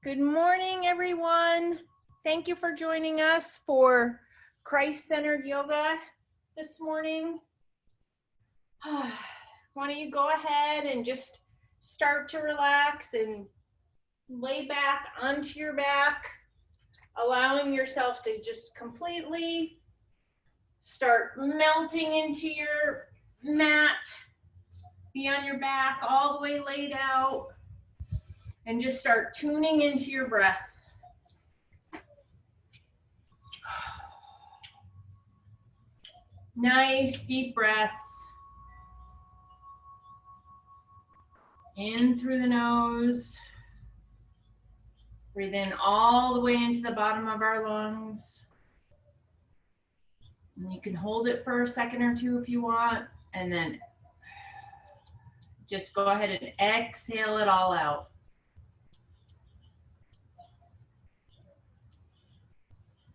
Good morning, everyone. Thank you for joining us for Christ-centered yoga this morning. Why don't you go ahead and just start to relax and lay back onto your back, allowing yourself to just completely start melting into your mat. Be on your back all the way laid out and just start tuning into your breath. Nice deep breaths. In through the nose. Breathe in all the way into the bottom of our lungs. And you can hold it for a second or two if you want, and then just go ahead and exhale it all out.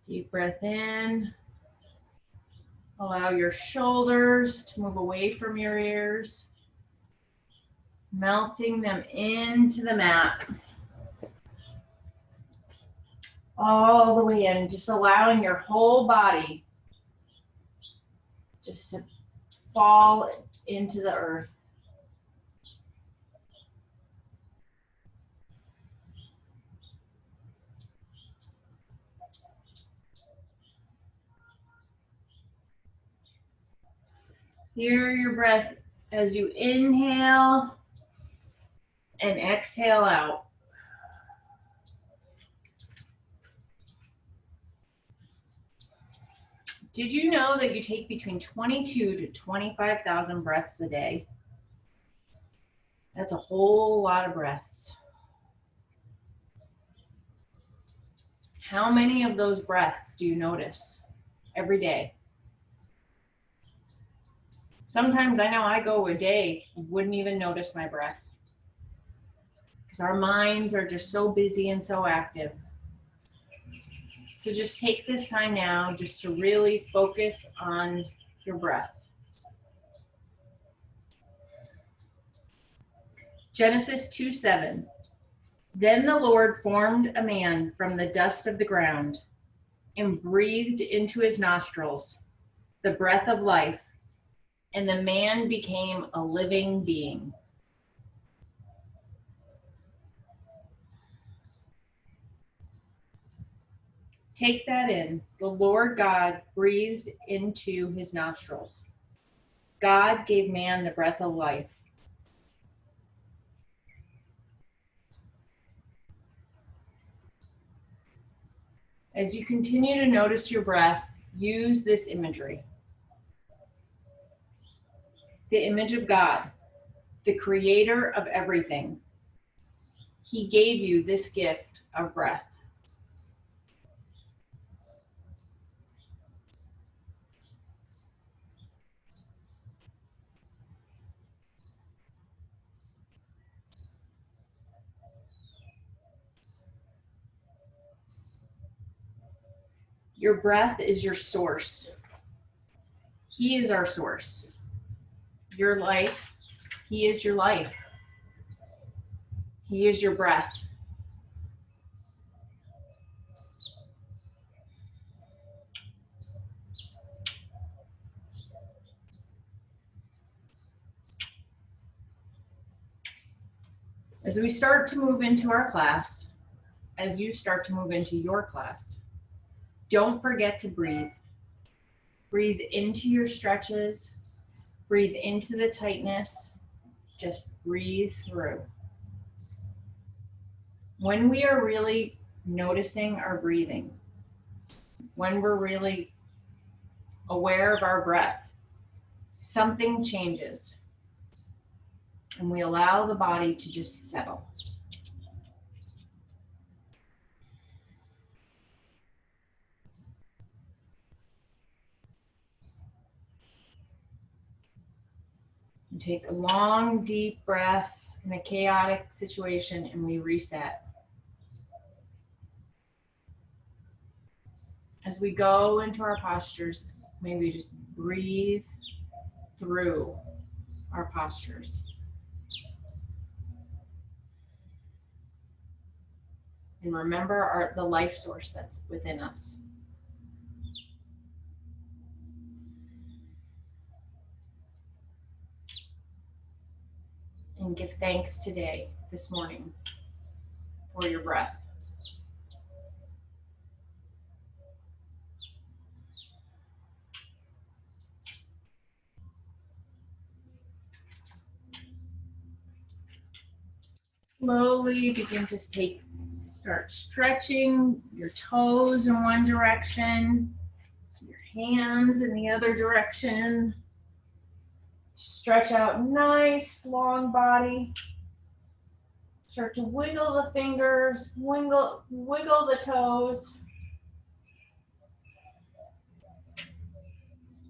Deep breath in. Allow your shoulders to move away from your ears, melting them into the mat. All the way in, just allowing your whole body just to fall into the earth. Hear your breath as you inhale and exhale out. Did you know that you take between 22 to 25,000 breaths a day? That's a whole lot of breaths. How many of those breaths do you notice every day? Sometimes I know I go a day, wouldn't even notice my breath because our minds are just so busy and so active. So just take this time now just to really focus on your breath. Genesis 2:7. Then the Lord formed a man from the dust of the ground and breathed into his nostrils the breath of life, and the man became a living being. Take that in. The Lord God breathed into his nostrils. God gave man the breath of life. As you continue to notice your breath, use this imagery. The image of God, the creator of everything. He gave you this gift of breath. Your breath is your source. He is our source. Your life, he is your life. He is your breath. As we start to move into our class, as you start to move into your class, don't forget to breathe. Breathe into your stretches. Breathe into the tightness. Just breathe through. When we are really noticing our breathing, when we're really aware of our breath, something changes. And we allow the body to just settle. We take a long, deep breath in a chaotic situation and we reset. As we go into our postures, maybe just breathe through our postures. And remember the life source that's within us. And give thanks today, this morning, for your breath. Slowly begin to start stretching your toes in one direction, your hands in the other direction. Stretch out nice long body. Start to wiggle the fingers, wiggle the toes.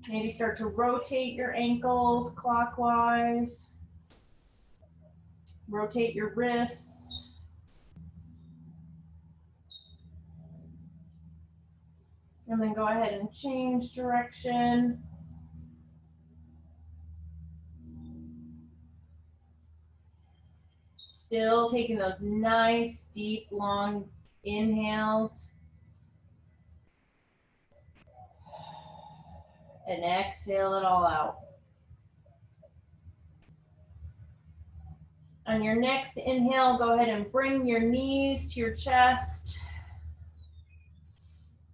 Maybe start to rotate your ankles clockwise. Rotate your wrists. And then go ahead and change direction. Still taking those nice, deep, long inhales. And exhale it all out. On your next inhale, go ahead and bring your knees to your chest.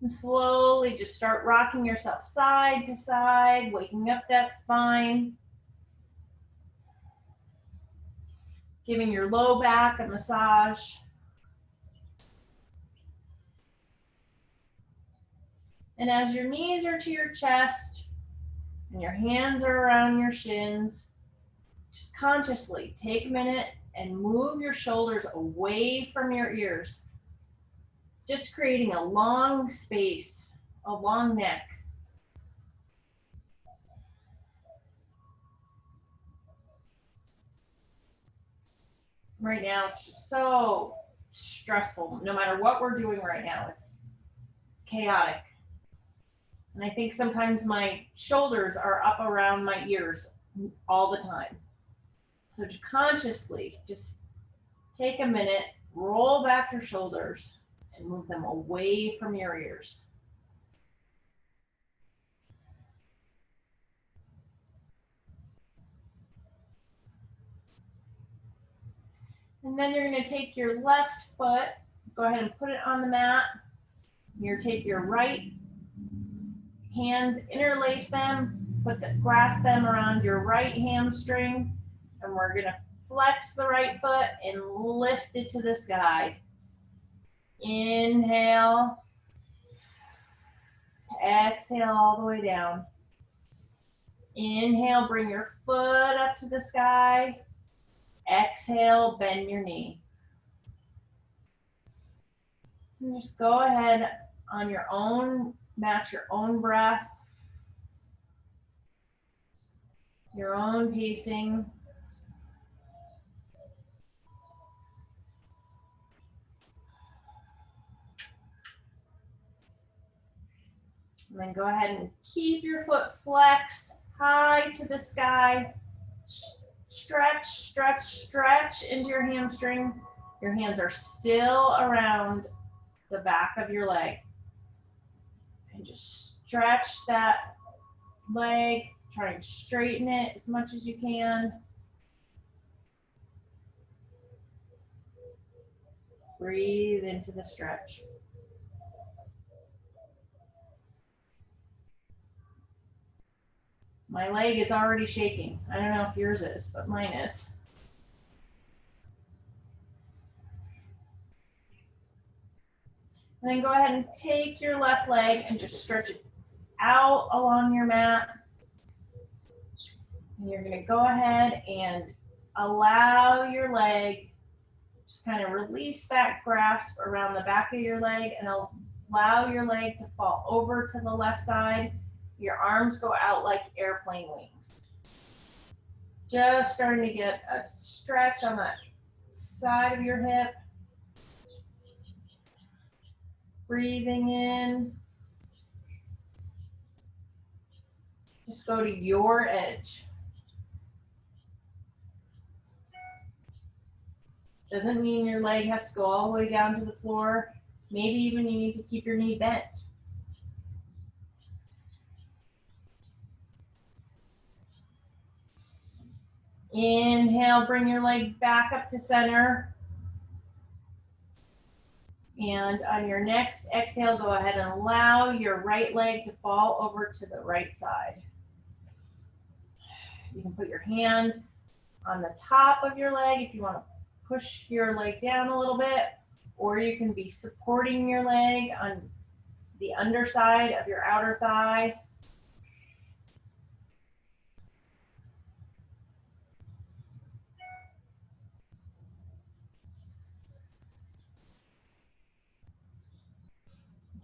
And slowly just start rocking yourself side to side, waking up that spine. Giving your low back a massage. And as your knees are to your chest and your hands are around your shins, just consciously take a minute and move your shoulders away from your ears. Just creating a long space, a long neck. Right now, it's just so stressful. No matter what we're doing right now, it's chaotic. And I think sometimes my shoulders are up around my ears all the time. So to consciously just take a minute, roll back your shoulders, and move them away from your ears. And then you're going to take your left foot, go ahead and put it on the mat. You're going to take your right hands, interlace them, grasp them around your right hamstring, and we're going to flex the right foot and lift it to the sky. Inhale. Exhale all the way down. Inhale, bring your foot up to the sky. Exhale, bend your knee. And just go ahead on your own, match your own breath, your own pacing. And then go ahead and keep your foot flexed high to the sky. Stretch, stretch, stretch into your hamstring. Your hands are still around the back of your leg. And just stretch that leg. Try and straighten it as much as you can. Breathe into the stretch. My leg is already shaking. I don't know if yours is, but mine is. And then go ahead and take your left leg and just stretch it out along your mat. And you're going to go ahead and allow your leg, just kind of release that grasp around the back of your leg and allow your leg to fall over to the left side. Your arms go out like airplane wings. Just starting to get a stretch on that side of your hip. Breathing in. Just go to your edge. Doesn't mean your leg has to go all the way down to the floor. Maybe even you need to keep your knee bent. Inhale, bring your leg back up to center. And on your next exhale, go ahead and allow your right leg to fall over to the right side. You can put your hand on the top of your leg if you want to push your leg down a little bit, or you can be supporting your leg on the underside of your outer thigh.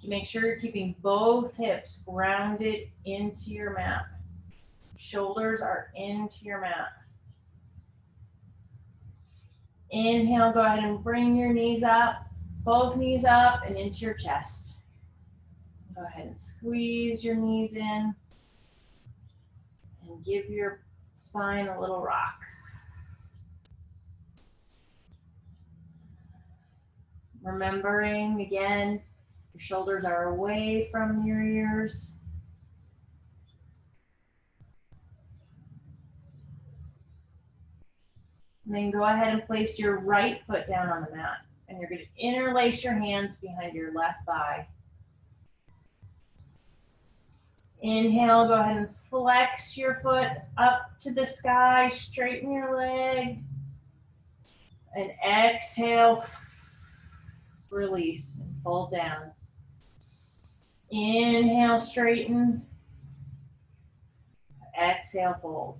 Make sure you're keeping both hips grounded into your mat. Shoulders are into your mat. Inhale, go ahead and bring your knees up, both knees up and into your chest. Go ahead and squeeze your knees in and give your spine a little rock. Remembering again, your shoulders are away from your ears. And then go ahead and place your right foot down on the mat. And you're going to interlace your hands behind your left thigh. Inhale, go ahead and flex your foot up to the sky, straighten your leg. And exhale, release and fold down. Inhale, straighten. Exhale, fold.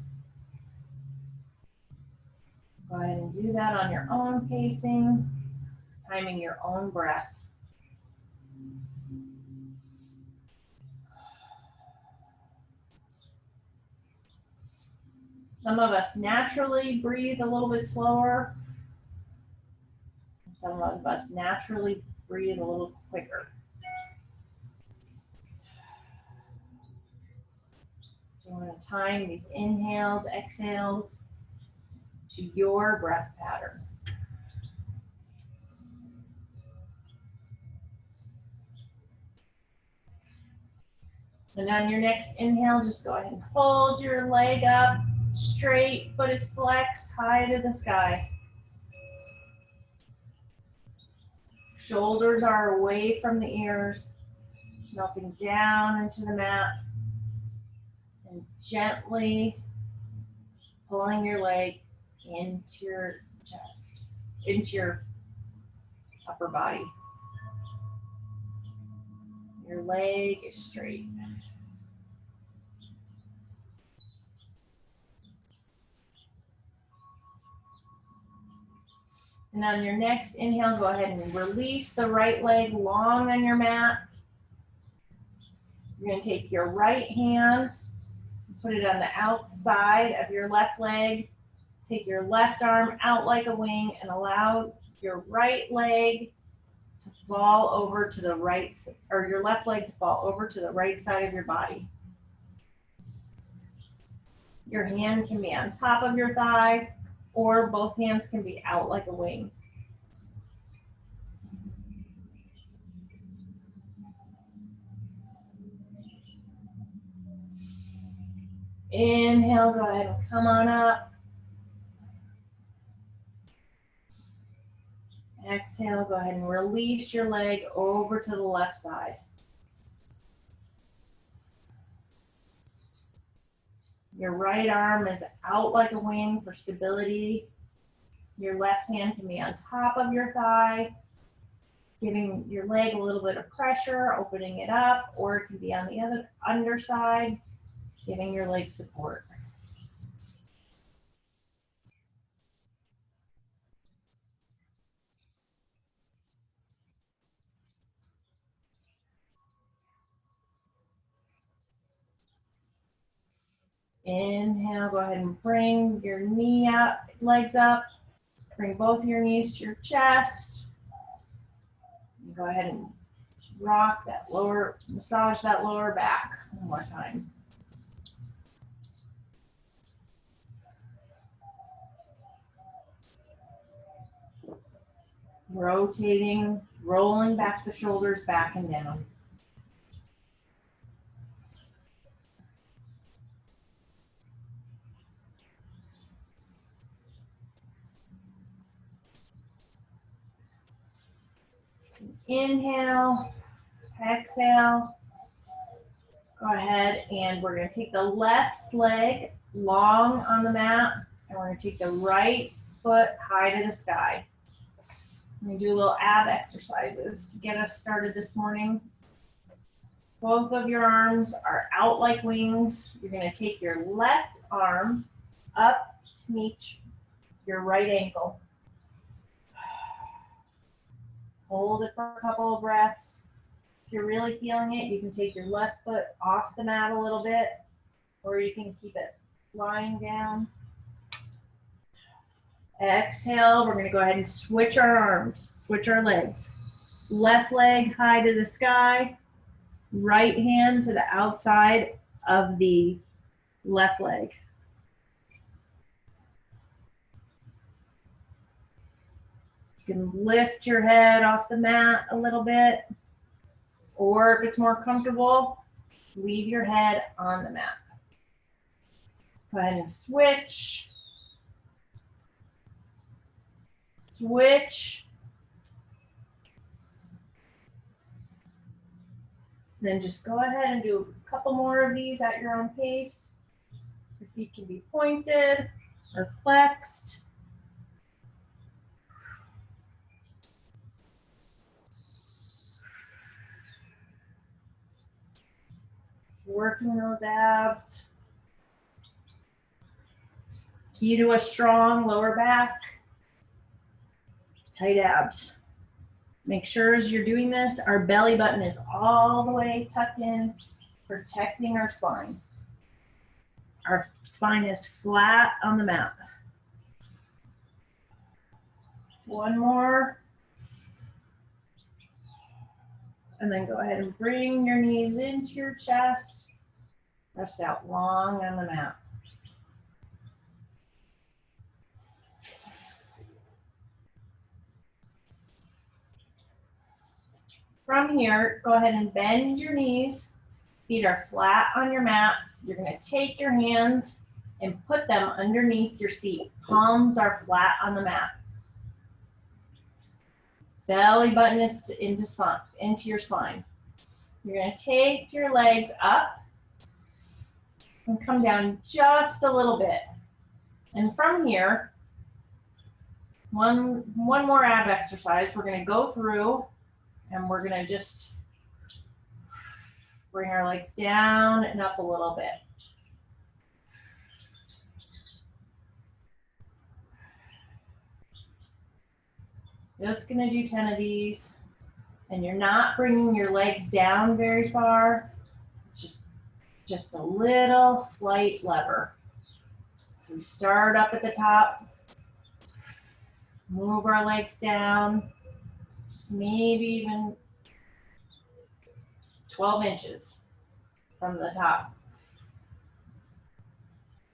Go ahead and do that on your own pacing, timing your own breath. Some of us naturally breathe a little bit slower. Some of us naturally breathe a little quicker. So we're going to time these inhales, exhales to your breath pattern. And on your next inhale, just go ahead and hold your leg up straight, foot is flexed, high to the sky. Shoulders are away from the ears, melting down into the mat, and gently pulling your leg into your chest, into your upper body. Your leg is straight. And on your next inhale, go ahead and release the right leg long on your mat. You're going to take your right hand, put it on the outside of your left leg. Take your left arm out like a wing and allow your right leg to fall over to the right, or your left leg to fall over to the right side of your body. Your hand can be on top of your thigh, or both hands can be out like a wing. Inhale, go ahead and come on up. Exhale, go ahead and release your leg over to the left side. Your right arm is out like a wing for stability. Your left hand can be on top of your thigh, giving your leg a little bit of pressure, opening it up, or it can be on the other underside, giving your leg support. Inhale, go ahead and bring your knee up, legs up. Bring both your knees to your chest. And go ahead and rock that lower, massage that lower back one more time. Rotating, rolling back the shoulders back and down. Inhale, exhale. Go ahead and we're going to take the left leg long on the mat and we're going to take the right foot high to the sky. We're going to do a little ab exercises to get us started this morning. Both of your arms are out like wings. You're going to take your left arm up to meet your right ankle. Hold it for a couple of breaths. If you're really feeling it, you can take your left foot off the mat a little bit, or you can keep it lying down. Exhale, we're going to go ahead and switch our arms, switch our legs. Left leg high to the sky, right hand to the outside of the left leg. You can lift your head off the mat a little bit, or if it's more comfortable, leave your head on the mat. Go ahead and switch. Switch. Then just go ahead and do a couple more of these at your own pace. Your feet can be pointed or flexed. Working those abs. Key to a strong lower back. Tight abs. Make sure as you're doing this, our belly button is all the way tucked in, protecting our spine. Our spine is flat on the mat. One more. And then go ahead and bring your knees into your chest. Rest out long on the mat. From here, go ahead and bend your knees. Feet are flat on your mat. You're going to take your hands and put them underneath your seat. Palms are flat on the mat. Belly button is into your spine. You're going to take your legs up and come down just a little bit. And from here, one more ab exercise. We're going to go through and we're going to just bring our legs down and up a little bit. Just going to do 10 of these. And you're not bringing your legs down very far. It's just a little slight lever. So we start up at the top. Move our legs down. Just maybe even 12 inches from the top.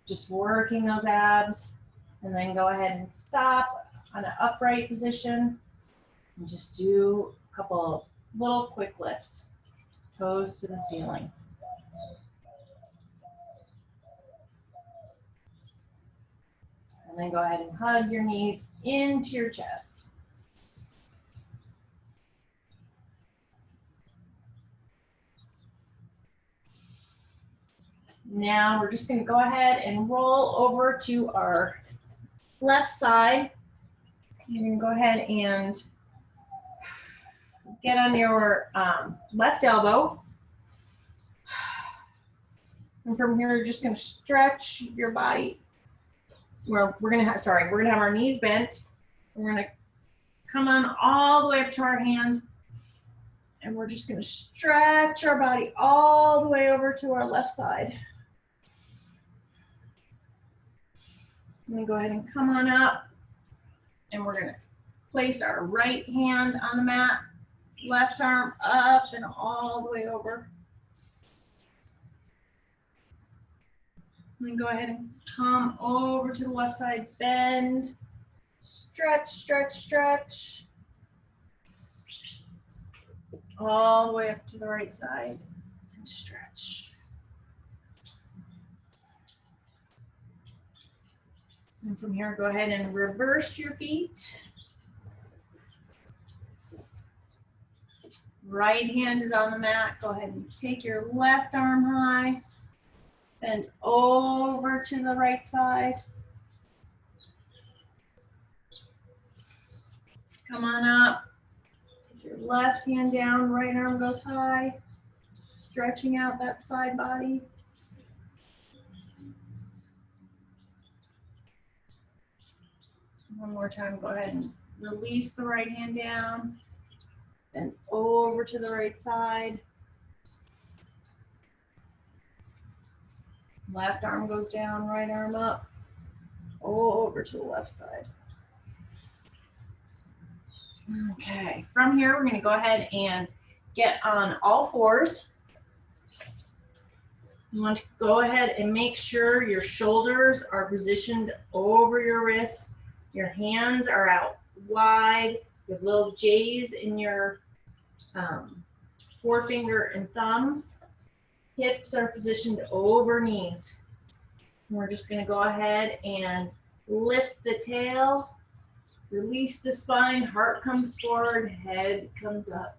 Just working those abs, and then go ahead and stop on an upright position and just do a couple of little quick lifts, toes to the ceiling. And then go ahead and hug your knees into your chest. Now we're just going to go ahead and roll over to our left side. You're going to go ahead and get on your left elbow. And from here, you're just going to stretch your body. We're going to have our knees bent. We're going to come on all the way up to our hands. And we're just going to stretch our body all the way over to our left side. I'm going to go ahead and come on up, and we're going to place our right hand on the mat, left arm up and all the way over. And then go ahead and come over to the left side, bend, stretch, stretch, stretch. all the way up to the right side and stretch. And from here, go ahead and reverse your feet. Right hand is on the mat. Go ahead and take your left arm high. Bend over to the right side. Come on up. Take your left hand down, right arm goes high. Stretching out that side body. One more time, go ahead and release the right hand down. Bend over to the right side. Left arm goes down, right arm up. Over to the left side. Okay, from here, we're going to go ahead and get on all fours. You want to go ahead and make sure your shoulders are positioned over your wrists. Your hands are out wide. You have little J's in your forefinger and thumb. Hips are positioned over knees. And we're just going to go ahead and lift the tail. Release the spine, heart comes forward, head comes up.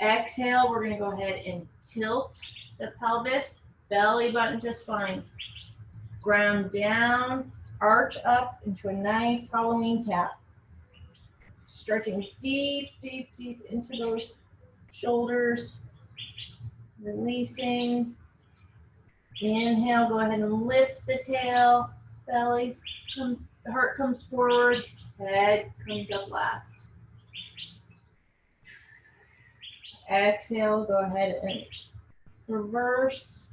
Exhale, we're going to go ahead and tilt the pelvis, belly button to spine. Ground down, arch up into a nice Halloween cap. Stretching deep, deep, deep into those shoulders. Releasing. Inhale, go ahead and lift the tail, belly comes, the heart comes forward, head comes up last. Exhale, go ahead and reverse.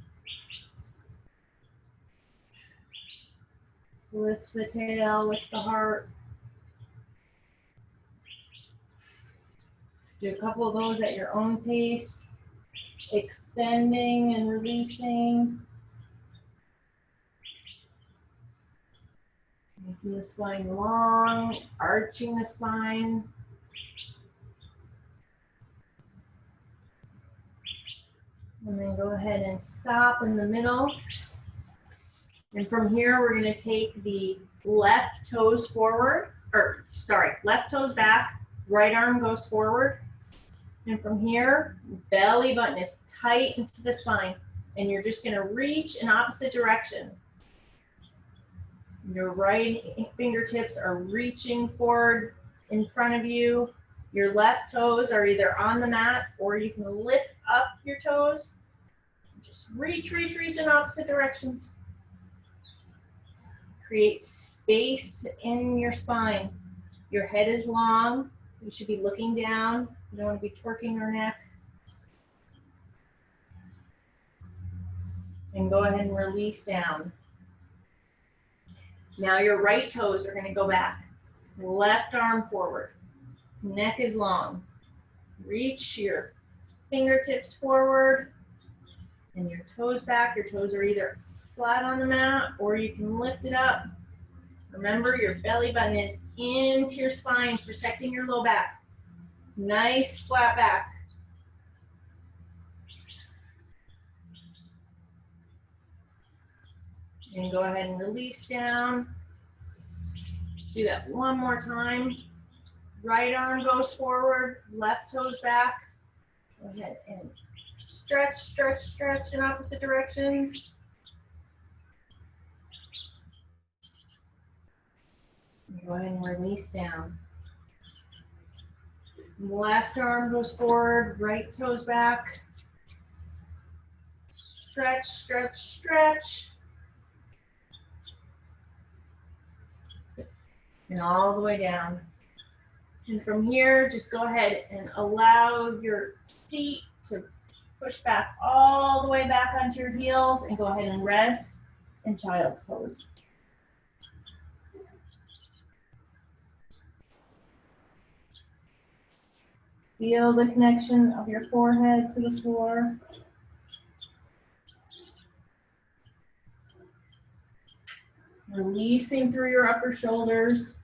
Lift the tail, lift the heart. Do a couple of those at your own pace. Extending and releasing. Making the spine long, arching the spine. And then go ahead and stop in the middle. And from here, we're going to take the left toes forward, left toes back, right arm goes forward. And from here, belly button is tight into the spine. And you're just going to reach in opposite direction. Your right fingertips are reaching forward in front of you. Your left toes are either on the mat or you can lift up your toes. Just reach, reach, reach in opposite directions. Create space in your spine. Your head is long. You should be looking down. You don't want to be twerking your neck. And go ahead and release down. Now your right toes are going to go back. Left arm forward. Neck is long. Reach your fingertips forward and your toes back. Your toes are either flat on the mat or you can lift it up. Remember, your belly button is into your spine, protecting your low back. Nice flat back. And go ahead and release down. Let's do that one more time. Right arm goes forward, left toes back. Go ahead and stretch, stretch, stretch in opposite directions. Go ahead and release down. Left arm goes forward, right toes back. Stretch, stretch, stretch. And all the way down. And from here, just go ahead and allow your seat to push back all the way back onto your heels and go ahead and rest in child's pose. Feel the connection of your forehead to the floor. Releasing through your upper shoulders.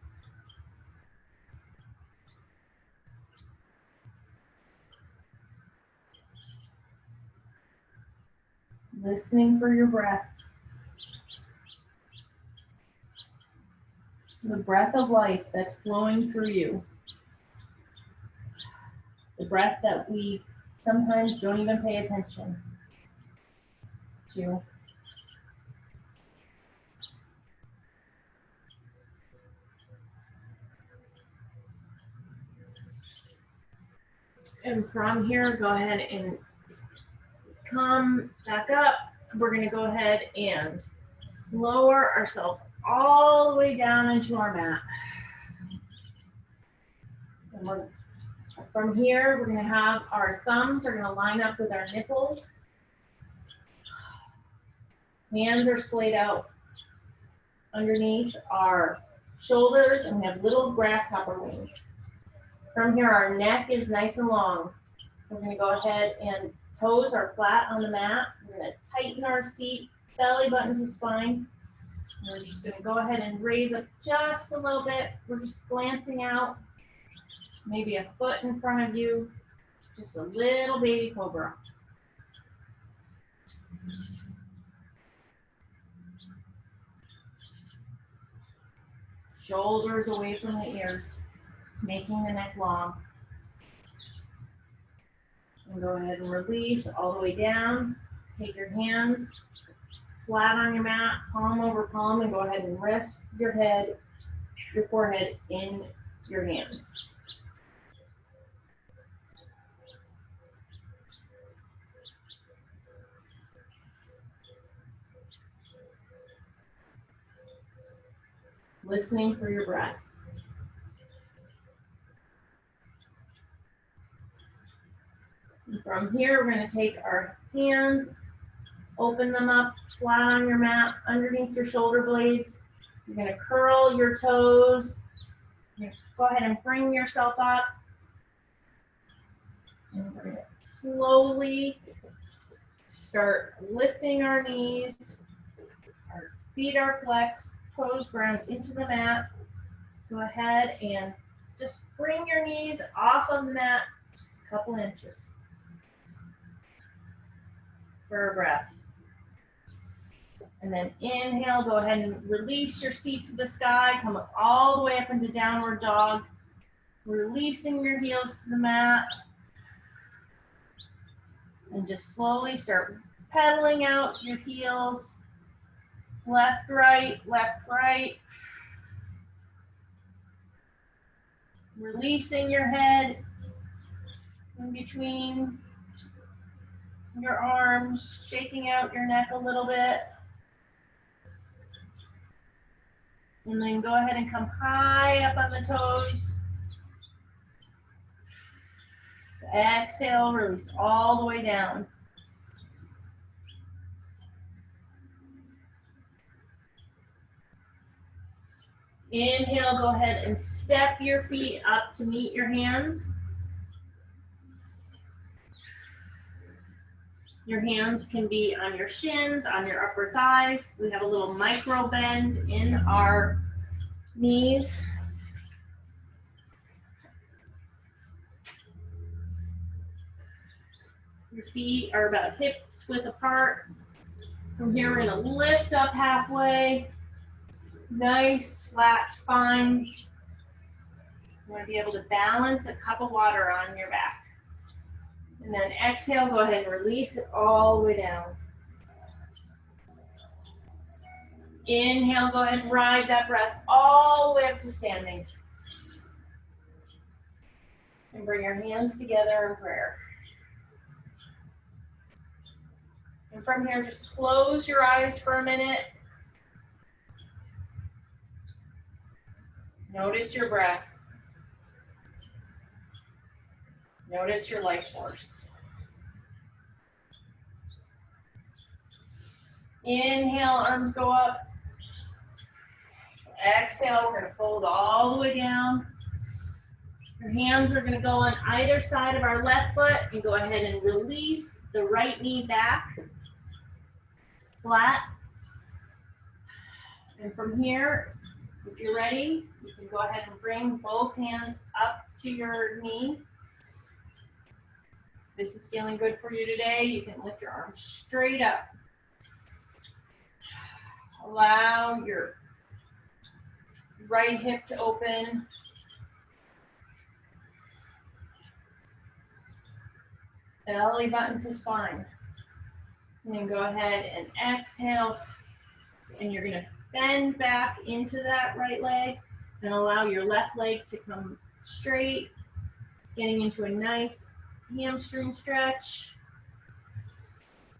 Listening for your breath. The breath of life that's flowing through you. The breath that we sometimes don't even pay attention to. And from here, go ahead and come back up. We're going to go ahead and lower ourselves all the way down into our mat. And from here, we're going to have our thumbs are going to line up with our nipples. Hands are splayed out underneath our shoulders, and we have little grasshopper wings. From here, our neck is nice and long. We're going to go ahead and toes are flat on the mat. We're going to tighten our seat, belly button to spine. And we're just going to go ahead and raise up just a little bit. We're just glancing out, maybe a foot in front of you, just a little baby cobra. Shoulders away from the ears, making the neck long. And go ahead and release all the way down. Take your hands flat on your mat, palm over palm, and go ahead and rest your head, your forehead in your hands. Listening for your breath. And from here, we're going to take our hands, open them up flat on your mat, underneath your shoulder blades. You're going to curl your toes. You're going to go ahead and bring yourself up. And we're going to slowly start lifting our knees. Our feet are flexed, toes ground into the mat. Go ahead and just bring your knees off of the mat just a couple inches for a breath. And then inhale, go ahead and release your seat to the sky, come all the way up into downward dog, releasing your heels to the mat. And just slowly start pedaling out your heels, left, right, left, right. Releasing your head in between your arms, shaking out your neck a little bit. And then go ahead and come high up on the toes. Exhale, release all the way down. Inhale, go ahead and step your feet up to meet your hands. Your hands can be on your shins, on your upper thighs. We have a little micro bend in our knees. Your feet are about hips width apart. From here, we're going to lift up halfway. Nice flat spine. You want to be able to balance a cup of water on your back. And then exhale, go ahead and release it all the way down. Inhale, go ahead and ride that breath all the way up to standing. And bring your hands together in prayer. And from here, just close your eyes for a minute. Notice your breath. Notice your life force. Inhale, arms go up. Exhale, we're going to fold all the way down. Your hands are going to go on either side of our left foot and go ahead and release the right knee back, flat. And from here, if you're ready, you can go ahead and bring both hands up to your knee. If this is feeling good for you today, you can lift your arms straight up. Allow your right hip to open. Belly button to spine. And then go ahead and exhale. And you're going to bend back into that right leg and allow your left leg to come straight, getting into a nice hamstring stretch.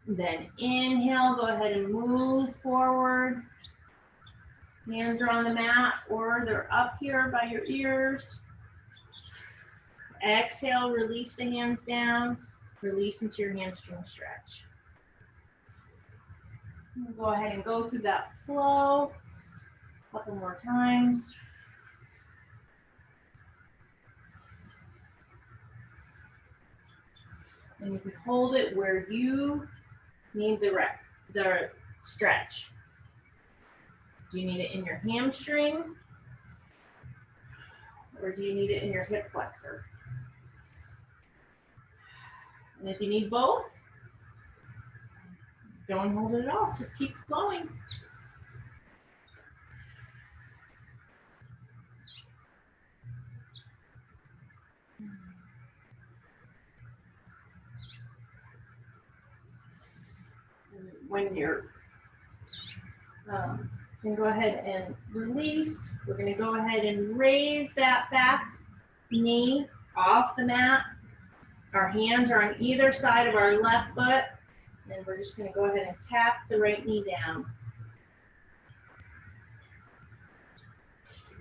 Then inhale, go ahead and move forward. Hands are on the mat or they're up here by your ears. Exhale, release the hands down, release into your hamstring stretch. Go ahead and go through that flow a couple more times. And you can hold it where you need the stretch. Do you need it in your hamstring? Or do you need it in your hip flexor? And if you need both, don't hold it at all. Just keep flowing. When you're, then go ahead and release. We're going to go ahead and raise that back knee off the mat. Our hands are on either side of our left foot. And we're just going to go ahead and tap the right knee down.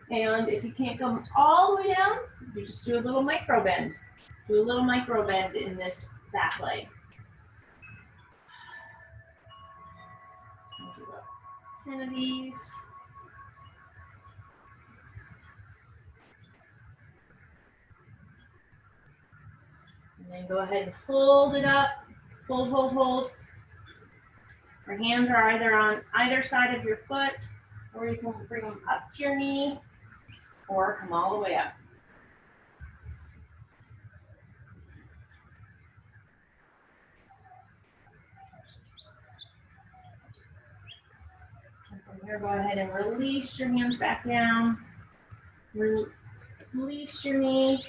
And if you can't come all the way down, you just do a little micro bend. Do a little micro bend in this back leg. So do about 10 of these. And then go ahead and hold it up. Hold, hold, hold. Our hands are either on either side of your foot, or you can bring them up to your knee, or come all the way up. And from here, go ahead and release your hands back down. Release your knee.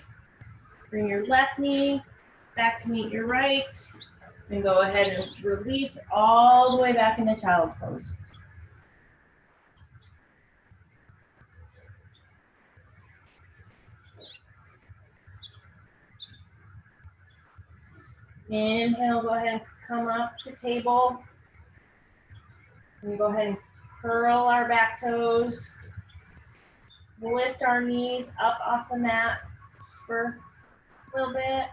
Bring your left knee back to meet your right. And go ahead and release all the way back into child's pose. Inhale, go ahead and come up to table. And go ahead and curl our back toes. Lift our knees up off the mat just for a little bit.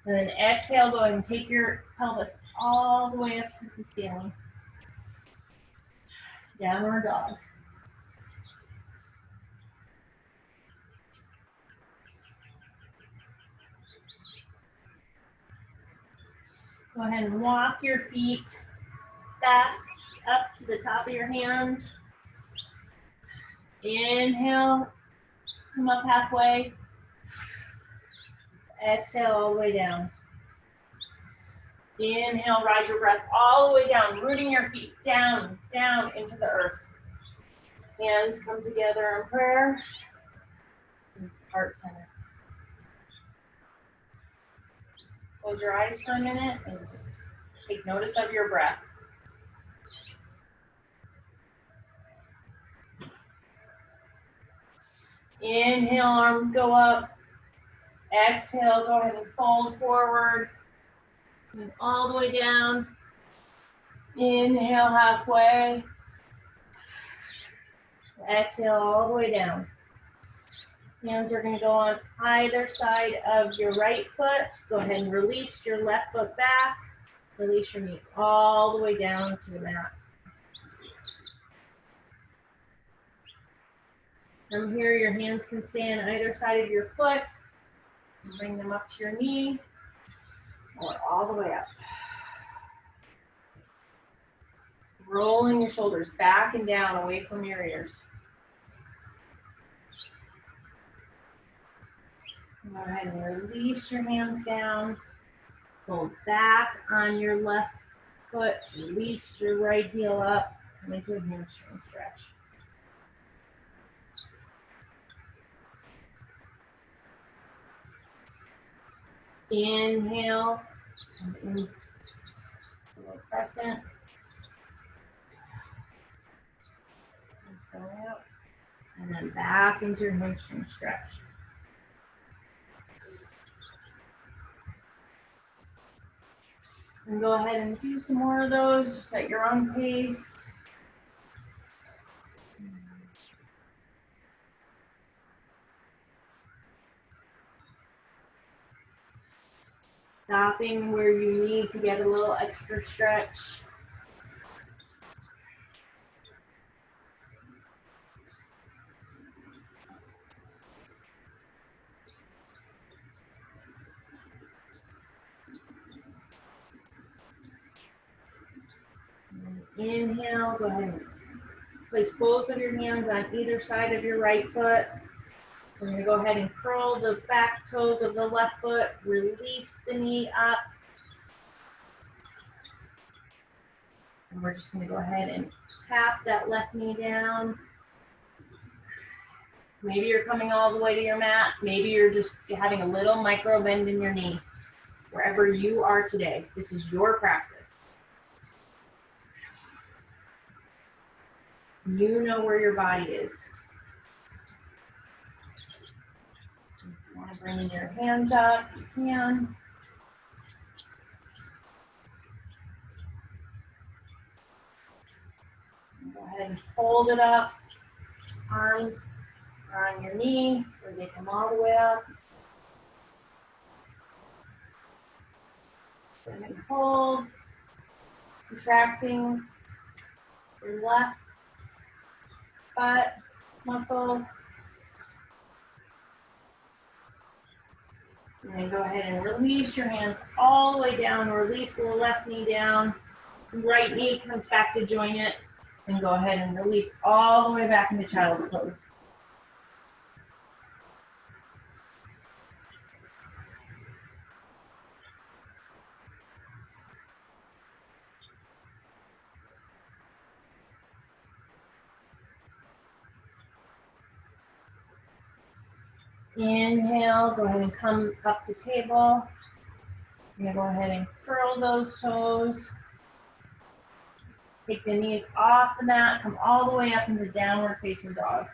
And then exhale, go ahead and take your pelvis all the way up to the ceiling. Downward dog. Go ahead and walk your feet back up to the top of your hands. Inhale, come up halfway. Exhale all the way down. Inhale, ride your breath all the way down, rooting your feet down, down into the earth. Hands come together in prayer. Heart center. Close your eyes for a minute and just take notice of your breath. Inhale, arms go up. Exhale, go ahead and fold forward. And all the way down. Inhale halfway. Exhale all the way down. Hands are going to go on either side of your right foot. Go ahead and release your left foot back. Release your knee all the way down to the mat. From here, your hands can stay on either side of your foot. Bring them up to your knee or all the way up. Rolling your shoulders back and down away from your ears. Go ahead and release your hands down. Fold back on your left foot, release your right heel up, come into a hamstring stretch. Inhale, into a crescent. Let's go out. And then back into your hamstring stretch. And go ahead and do some more of those, just at your own pace. Stopping where you need to get a little extra stretch. Inhale, go ahead and place both of your hands on either side of your right foot. We're going to go ahead and curl the back toes of the left foot, release the knee up. And we're just going to go ahead and tap that left knee down. Maybe you're coming all the way to your mat. Maybe you're just having a little micro bend in your knee. Wherever you are today, this is your practice. You know where your body is. If you want to bring your hands up, you can. Go ahead and fold it up. Arms are on your knee, or they come all the way up. And then hold, contracting your left butt muscle. And then go ahead and release your hands all the way down. Release the left knee down. Right knee comes back to join it. And go ahead and release all the way back into child's pose. Inhale, go ahead and come up to table. You're going to go ahead and curl those toes. Take the knees off the mat, come all the way up into downward facing dog.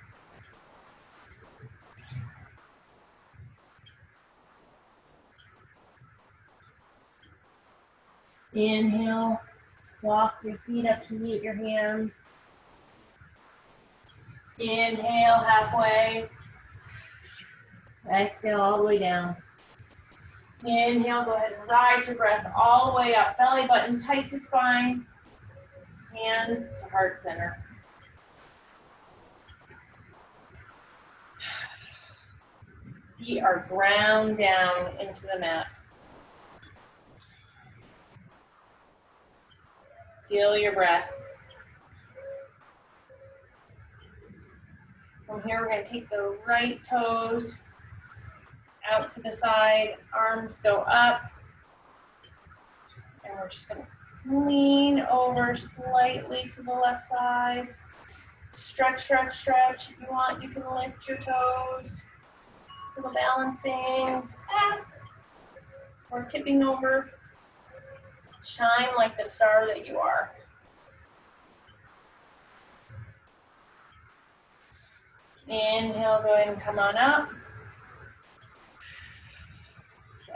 Inhale, walk your feet up to meet your hands. Inhale, halfway. Exhale all the way down. Inhale, go ahead and ride your breath all the way up. Belly button tight to spine. Hands to heart center. Feet are ground down into the mat. Feel your breath. From here, we're going to take the right toes out to the side. Arms go up. And we're just going to lean over slightly to the left side. Stretch, stretch, stretch. If you want, you can lift your toes. Feel the balancing. Or tipping over. Shine like the star that you are. Inhale, go ahead and come on up.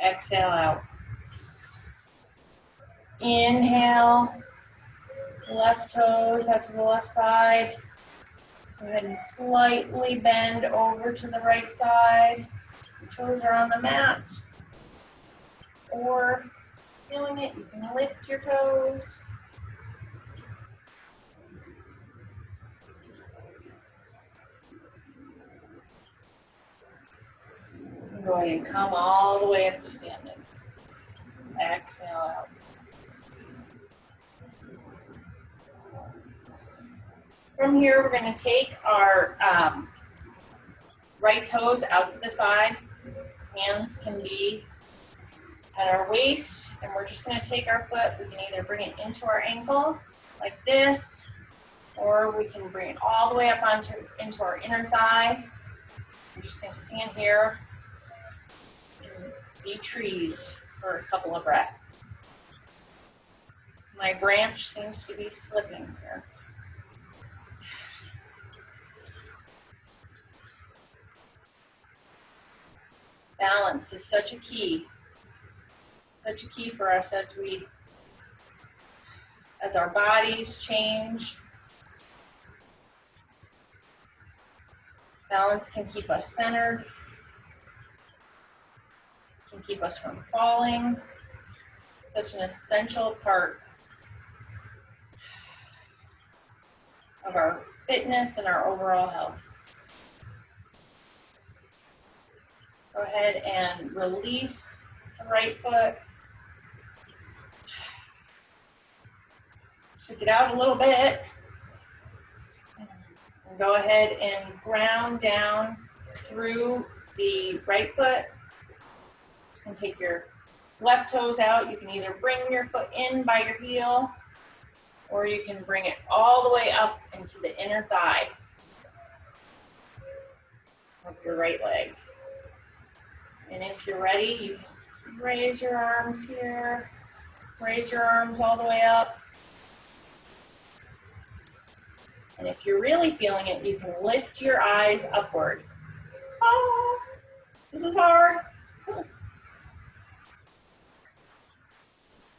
Exhale out. Inhale, left toes out to the left side. Go ahead and slightly bend over to the right side. Your toes are on the mat. Or feeling it, you can lift your toes. Go ahead and come all the way up to standing. Exhale out. From here, we're going to take our right toes out to the side. Hands can be at our waist. And we're just going to take our foot, we can either bring it into our ankle like this, or we can bring it all the way up into our inner thigh. I'm just going to stand here and be trees for a couple of breaths. My branch seems to be slipping here. Balance is such a key for us as our bodies change. Balance can keep us centered, can keep us from falling. Such an essential part of our fitness and our overall health. Go ahead and release the right foot. Shake it out a little bit. And go ahead and ground down through the right foot. And take your left toes out. You can either bring your foot in by your heel, or you can bring it all the way up into the inner thigh of your right leg. And if you're ready, you can raise your arms here, raise your arms all the way up. And if you're really feeling it, you can lift your eyes upward. Oh, this is hard.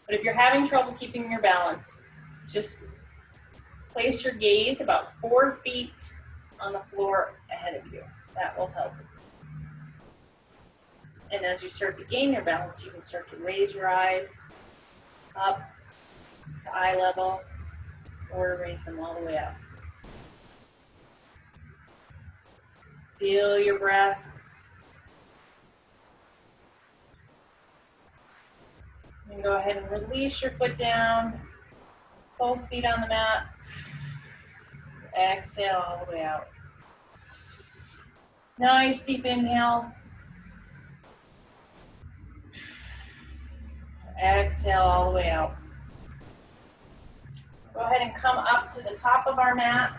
But if you're having trouble keeping your balance, just place your gaze about 4 feet on the floor ahead of you. That will help. And as you start to gain your balance, you can start to raise your eyes up to eye level, or raise them all the way up. Feel your breath. And go ahead and release your foot down, both feet on the mat. Exhale all the way out. Nice deep inhale. Exhale all the way out. Go ahead and come up to the top of our mat.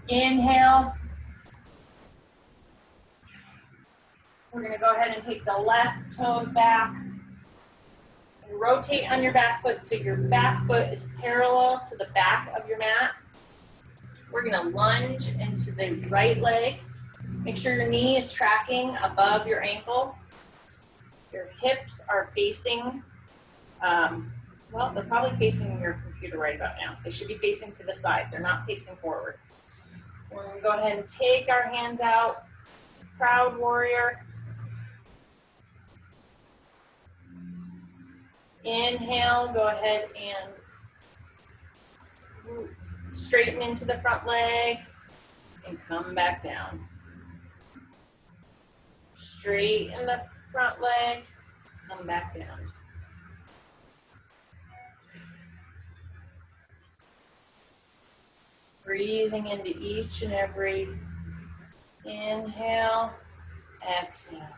Inhale. We're going to go ahead and take the left toes back. And rotate on your back foot so your back foot is parallel to the back of your mat. We're going to lunge into the right leg. Make sure your knee is tracking above your ankle. Your hips are facing, well, they're probably facing your computer right about now. They should be facing to the side. They're not facing forward. We're going to go ahead and take our hands out. Proud warrior. Inhale, go ahead and straighten into the front leg and come back down. Straighten the front leg, come back down. Breathing into each and every inhale, exhale.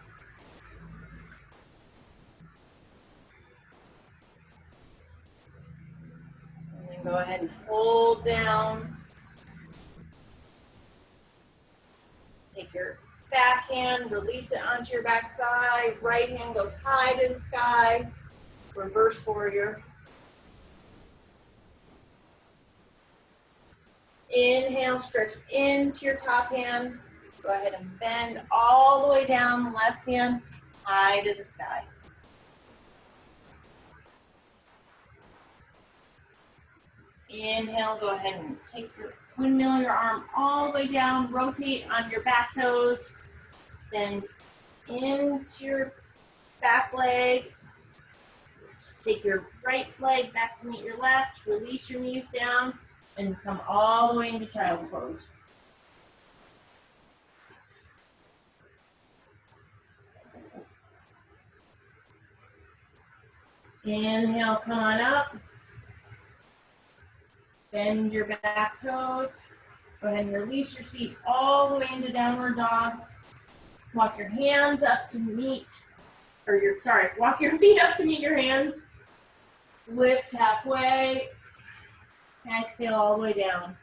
And then go ahead and hold down. Take your back hand, release it onto your back side. Right hand goes high to the sky. Reverse warrior. Inhale, stretch into your top hand. Go ahead and bend all the way down, left hand high to the sky. Inhale, go ahead and take your windmill your arm all the way down, rotate on your back toes, then into your back leg. Take your right leg back to meet your left, release your knees down, and come all the way into child's pose. Inhale, come on up. Bend your back toes. Go ahead and release your feet all the way into downward dog. Walk your hands up to meet walk your feet up to meet your hands. Lift halfway. Exhale all the way down.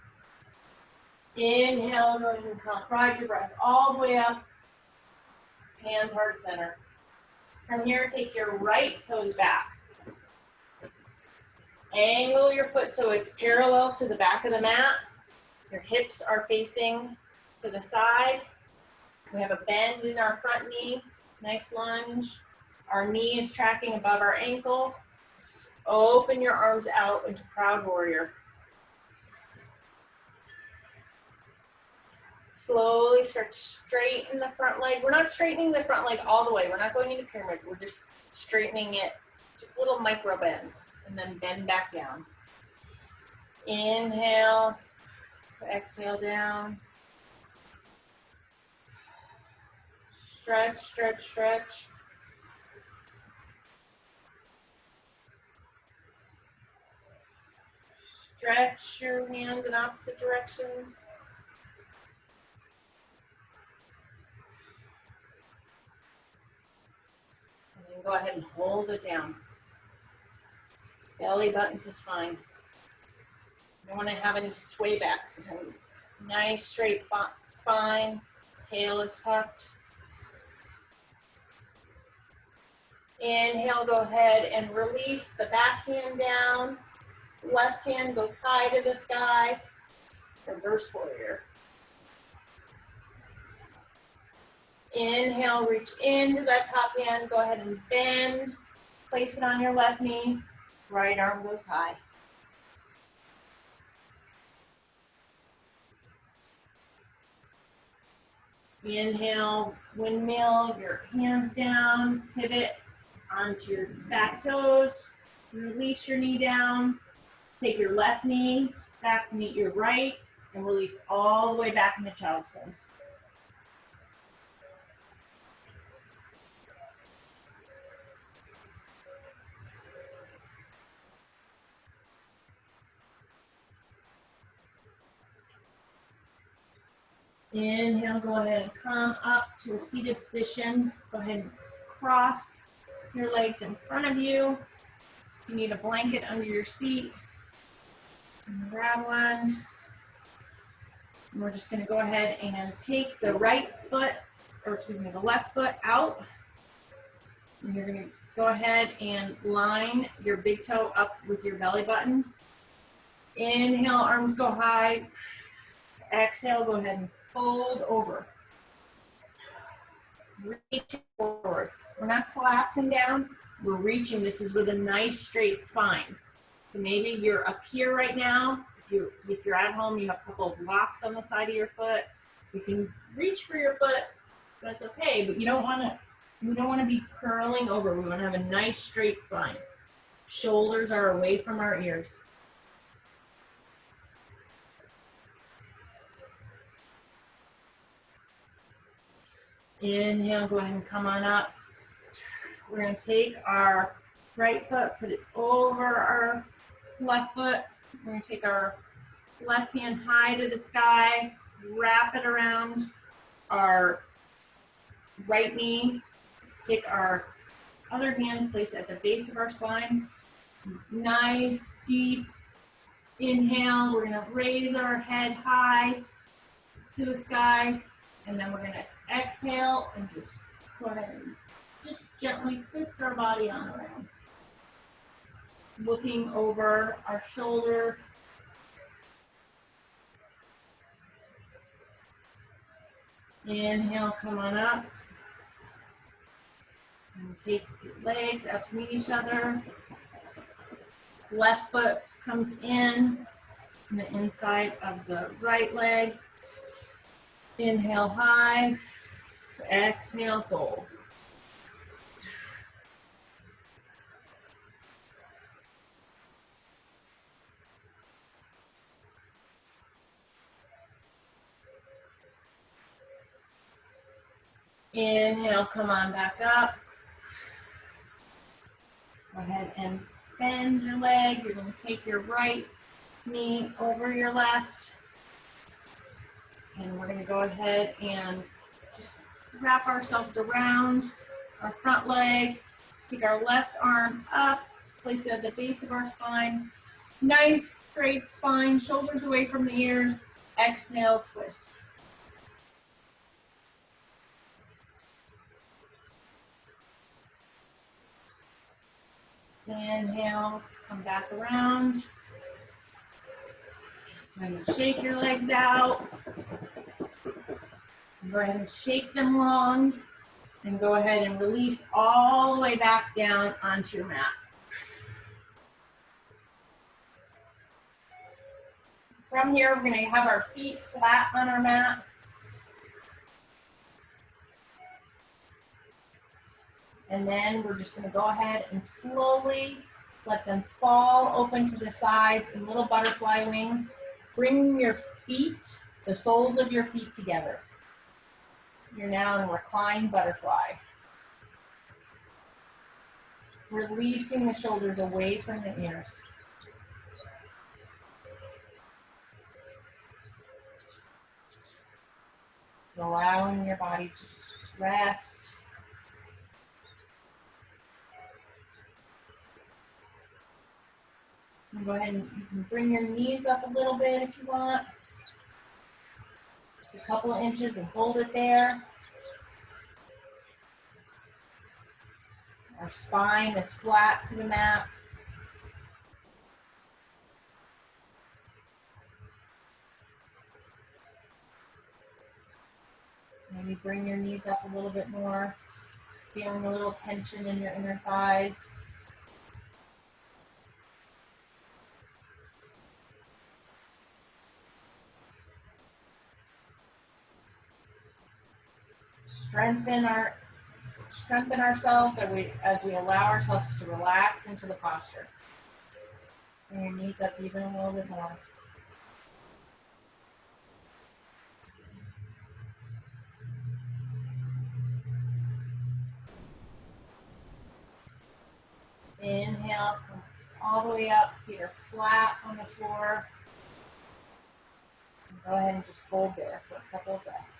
Inhale, go ahead and come. Ride your breath all the way up. Hands heart center. From here, take your right toes back. Angle your foot so it's parallel to the back of the mat. Your hips are facing to the side. We have a bend in our front knee. Nice lunge. Our knee is tracking above our ankle. Open your arms out into proud warrior. Slowly start to straighten the front leg. We're not straightening the front leg all the way. We're not going into pyramid. We're just straightening it, just little micro bends, and then bend back down. Inhale, exhale down. Stretch, stretch, stretch. Stretch your hands in opposite directions. And then go ahead and hold it down. Belly button to spine. You don't want to have any sway backs. Nice straight spine. Tail is tucked. Inhale, go ahead and release the back hand down. Left hand goes high to the sky. Reverse warrior. Inhale, reach into that top hand. Go ahead and bend. Place it on your left knee. Right arm goes high. Inhale, windmill, your hands down, pivot onto your back toes. Release your knee down. Take your left knee back to meet your right and release all the way back into child's pose. Inhale, go ahead and come up to a seated position. Go ahead and cross your legs in front of you. You need a blanket under your seat. Grab one. And we're just going to go ahead and take the the left foot out. And you're going to go ahead and line your big toe up with your belly button. Inhale, arms go high. Exhale, go ahead and fold over. Reach forward. We're not collapsing down. We're reaching. This is with a nice straight spine. So maybe you're up here right now. If you're at home, you have a couple of blocks on the side of your foot. You can reach for your foot. That's okay, but we don't want to be curling over. We want to have a nice straight spine. Shoulders are away from our ears. Inhale, go ahead and come on up. We're going to take our right foot, put it over our left foot. We're going to take our left hand high to the sky, wrap it around our right knee. Take our other hand, place it at the base of our spine. Nice, deep inhale. We're going to raise our head high to the sky. And then we're going to exhale and just go ahead and just gently twist our body on around. Looking over our shoulder. Inhale, come on up. And take your legs up to meet each other. Left foot comes in the inside of the right leg. Inhale high, exhale fold. Inhale, come on back up. Go ahead and bend your leg. You're going to take your right knee over your left. And we're going to go ahead and just wrap ourselves around our front leg. Take our left arm up, place it at the base of our spine. Nice straight spine, shoulders away from the ears. Exhale, twist. Inhale, come back around. Go ahead and shake your legs out. Go ahead and shake them long. And go ahead and release all the way back down onto your mat. From here, we're going to have our feet flat on our mat. And then we're just going to go ahead and slowly let them fall open to the sides in little butterfly wings. Bring your feet, the soles of your feet together. You're now in reclined butterfly. Releasing the shoulders away from the ears. Allowing your body to rest. And go ahead and you can bring your knees up a little bit if you want. Just a couple of inches and hold it there. Our spine is flat to the mat. Maybe bring your knees up a little bit more. Feeling a little tension in your inner thighs. Strengthen ourselves as we allow ourselves to relax into the posture. Bring your knees up even a little bit more. Inhale, come all the way up, feet are flat on the floor. And go ahead and just hold there for a couple of breaths.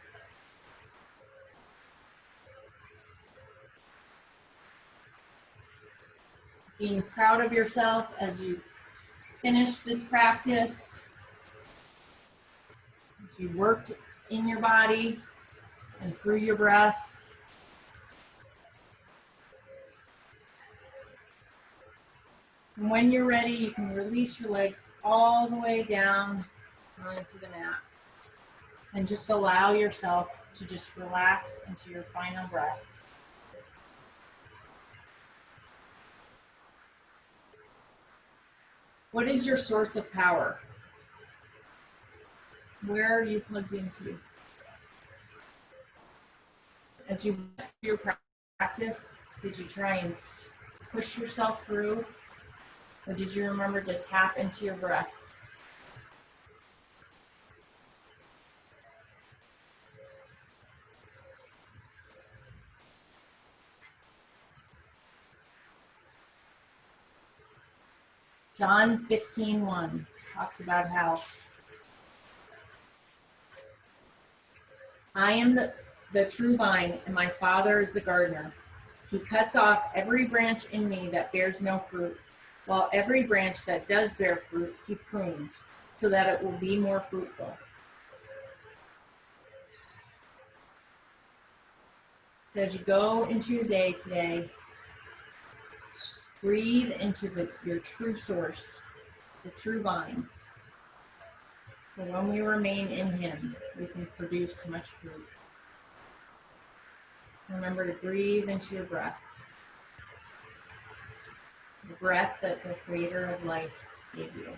Being proud of yourself as you finish this practice, as you worked in your body and through your breath. And when you're ready, you can release your legs all the way down onto the mat. And just allow yourself to just relax into your final breath. What is your source of power? Where are you plugged into? As you went through your practice, did you try and push yourself through? Or did you remember to tap into your breath? John 15:1 talks about how I am the true vine, and my Father is the gardener. He cuts off every branch in me that bears no fruit, while every branch that does bear fruit, he prunes, so that it will be more fruitful. So as you go into your day today, breathe into your true source, the true vine. So when we remain in him, we can produce much fruit. Remember to breathe into your breath. The breath that the creator of life gave you.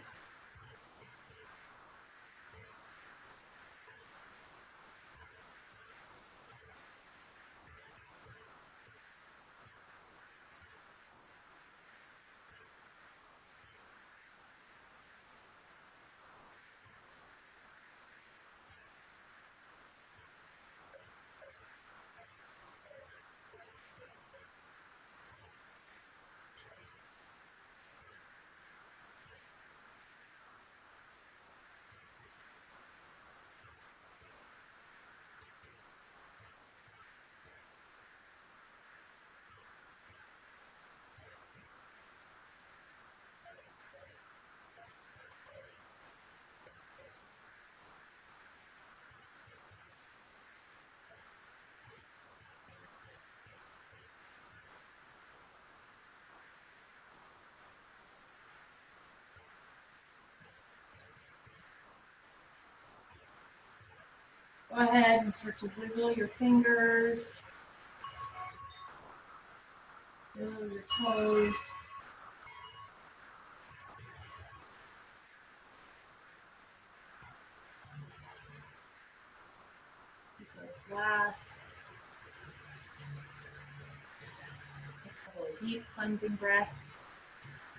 ahead and start to wiggle your fingers, wiggle your toes. Keep those last. Take a couple of deep cleansing breaths.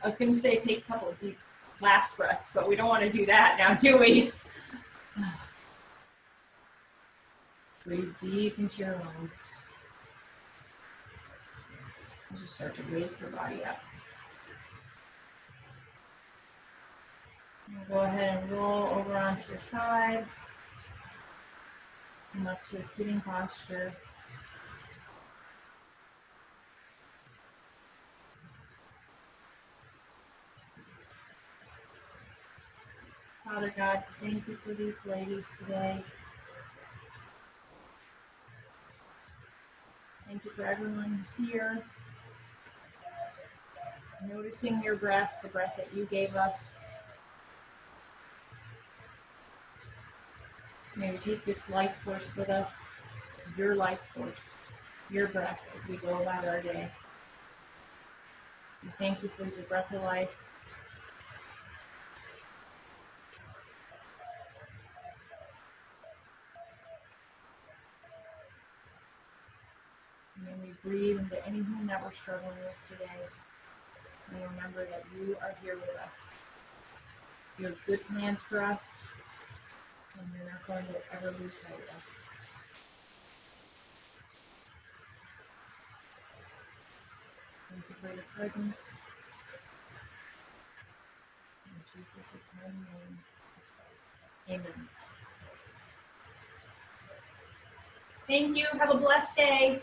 I was going to say take a couple of deep last breaths, but we don't want to do that now, do we? Breathe deep into your lungs. Just start to wake your body up. And go ahead and roll over onto your side. Come up to a sitting posture. Father God, thank you for these ladies today. Thank you for everyone who's here. Noticing your breath, the breath that you gave us. May we take this life force with us, your life force, your breath as we go about our day. We thank you for your breath of life. And then we breathe into anything that we're struggling with today. And remember that you are here with us. You have good plans for us, and you're not going to ever lose sight of us. Thank you for your presence. In Jesus' mighty name. Amen. Thank you. Have a blessed day.